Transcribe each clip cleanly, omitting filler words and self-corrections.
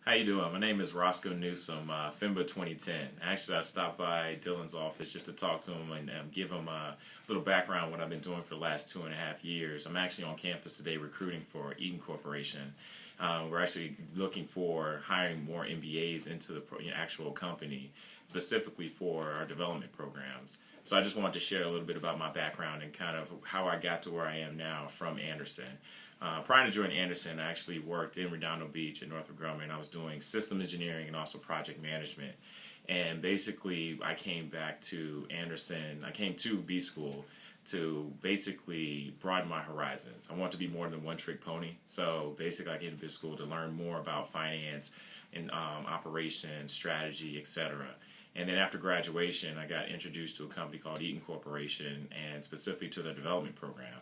How you doing? My name is Rosco Newsom, FIMBA 2010. Actually, I stopped by Dylan's office just to talk to him and give him a little background on what I've been doing for the last 2.5 years. I'm actually on campus today recruiting for Eaton Corporation. We're actually looking for hiring more MBAs into the actual company, specifically for our development programs. So I just wanted to share a little bit about my background and kind of how I got to where I am now from Anderson. Prior to joining Anderson, I actually worked in Redondo Beach at Northrop Grumman. I was doing system engineering and also project management. And basically, I came back to Anderson. I came to B School to basically broaden my horizons. I want to be more than one-trick pony. So basically, I came to B School to learn more about finance and operations, strategy, etc. And then after graduation, I got introduced to a company called Eaton Corporation, and specifically to the development program.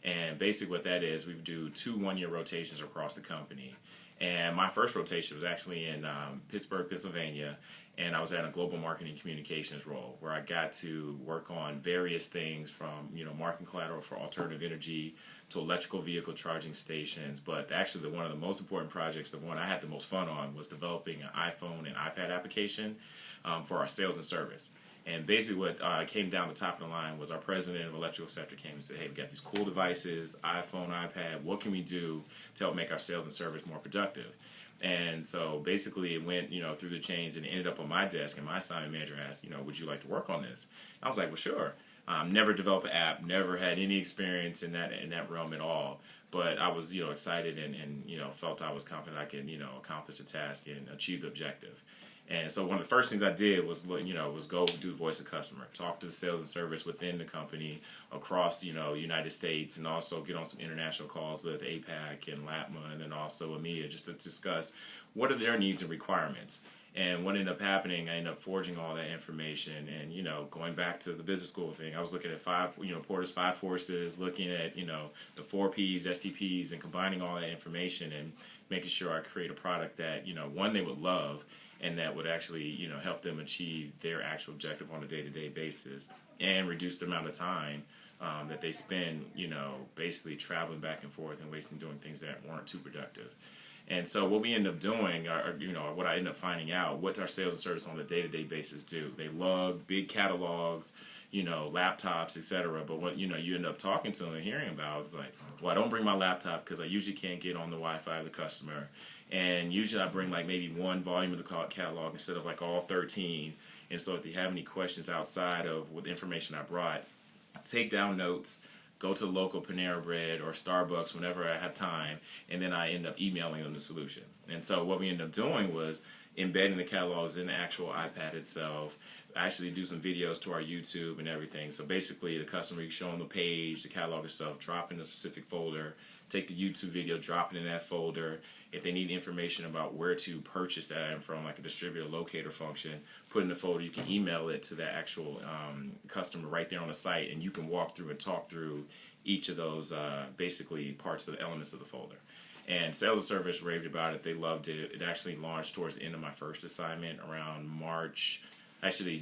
And basically what that is, we do 2 one-year rotations across the company. And my first rotation was actually in Pittsburgh, Pennsylvania, and I was at a global marketing communications role where I got to work on various things from, marketing collateral for alternative energy to electrical vehicle charging stations. But actually one of the most important projects, the one I had the most fun on, was developing an iPhone and iPad application for our sales and service. And basically what came down the top of the line was our president of electrical sector came and said, hey, we got these cool devices, iPhone, iPad, what can we do to help make our sales and service more productive? And so basically it went, through the chains and ended up on my desk, and my assignment manager asked, would you like to work on this? I was like, well, sure. Never developed an app, never had any experience in that realm at all. But I was, excited and felt I was confident I could, accomplish the task and achieve the objective. And so one of the first things I did was, was go do voice of customer, talk to the sales and service within the company across, United States, and also get on some international calls with APAC and LATMA and also EMEA just to discuss what are their needs and requirements. And what ended up happening, I ended up forging all that information and, going back to the business school thing, I was looking at Porter's 5 forces, looking at, the 4 Ps, STPs, and combining all that information and making sure I create a product that, one, they would love, and that would actually, help them achieve their actual objective on a day-to-day basis and reduce the amount of time that they spend, basically traveling back and forth and wasting doing things that weren't too productive. And so what we end up doing, or what I end up finding out, what our sales and service on a day-to-day basis do. They lug big catalogs, laptops, etc. But what you end up talking to them and hearing about is like, well, I don't bring my laptop because I usually can't get on the Wi-Fi of the customer, and usually I bring like maybe 1 volume of the catalog instead of like all 13. And so if they have any questions outside of what the information I brought, take down notes. Go to the local Panera Bread or Starbucks whenever I have time, and then I end up emailing them the solution. And so what we ended up doing was embedding the catalogs in the actual iPad itself, actually do some videos to our YouTube and everything. So basically the customer, you show them the page, the catalog itself, drop in a specific folder, take the YouTube video, drop it in that folder. If they need information about where to purchase that from, like a distributor locator function, put in the folder, you can email it to the actual customer right there on the site, and you can walk through and talk through each of those basically parts of the elements of the folder. And sales and service raved about it. They loved it. It actually launched towards the end of my first assignment around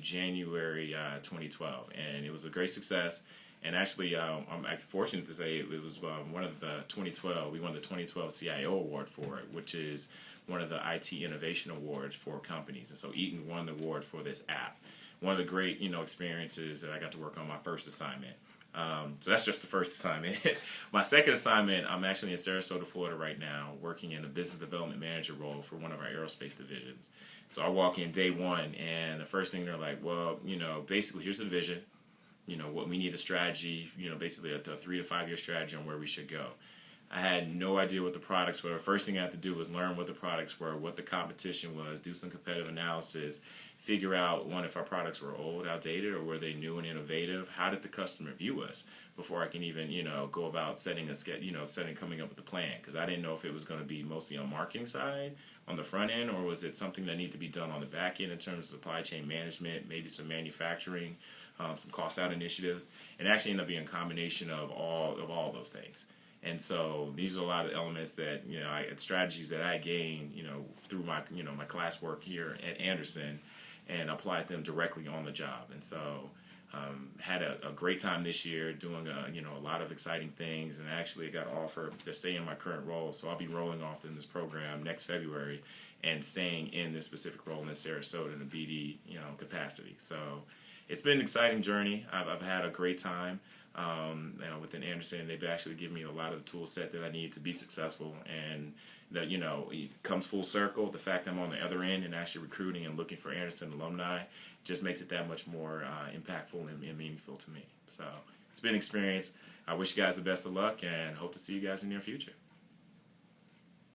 January 2012. And it was a great success. And actually, I'm fortunate to say it was one of the 2012, we won the 2012 CIO Award for it, which is one of the IT Innovation Awards for companies. And so Eaton won the award for this app. One of the great, experiences that I got to work on my first assignment. So that's just the first assignment. My second assignment, I'm actually in Sarasota, Florida right now, working in a business development manager role for one of our aerospace divisions. So I walk in day one, and the first thing they're like, well, basically here's the vision. What we need a strategy, basically a 3 to 5 year strategy on where we should go. I had no idea what the products were. The first thing I had to do was learn what the products were, what the competition was, do some competitive analysis, figure out, one, if our products were old, outdated, or were they new and innovative. How did the customer view us before I can even, go about setting a schedule, coming up with a plan? Because I didn't know if it was going to be mostly on marketing side, on the front end, or was it something that needed to be done on the back end in terms of supply chain management, maybe some manufacturing, some cost out initiatives, and actually ended up being a combination of all those things. And so these are a lot of elements that, strategies that I gained, through my, my classwork here at Anderson, and applied them directly on the job. And so had a great time this year doing, a lot of exciting things, and actually got offered to stay in my current role. So I'll be rolling off in this program next February, and staying in this specific role in Sarasota in a BD capacity. So it's been an exciting journey. I've had a great time within Anderson. They've actually given me a lot of the tool set that I need to be successful, and that it comes full circle. The fact I'm on the other end and actually recruiting and looking for Anderson alumni just makes it that much more impactful and meaningful to me. So it's been an experience. I wish you guys the best of luck and hope to see you guys in the near future.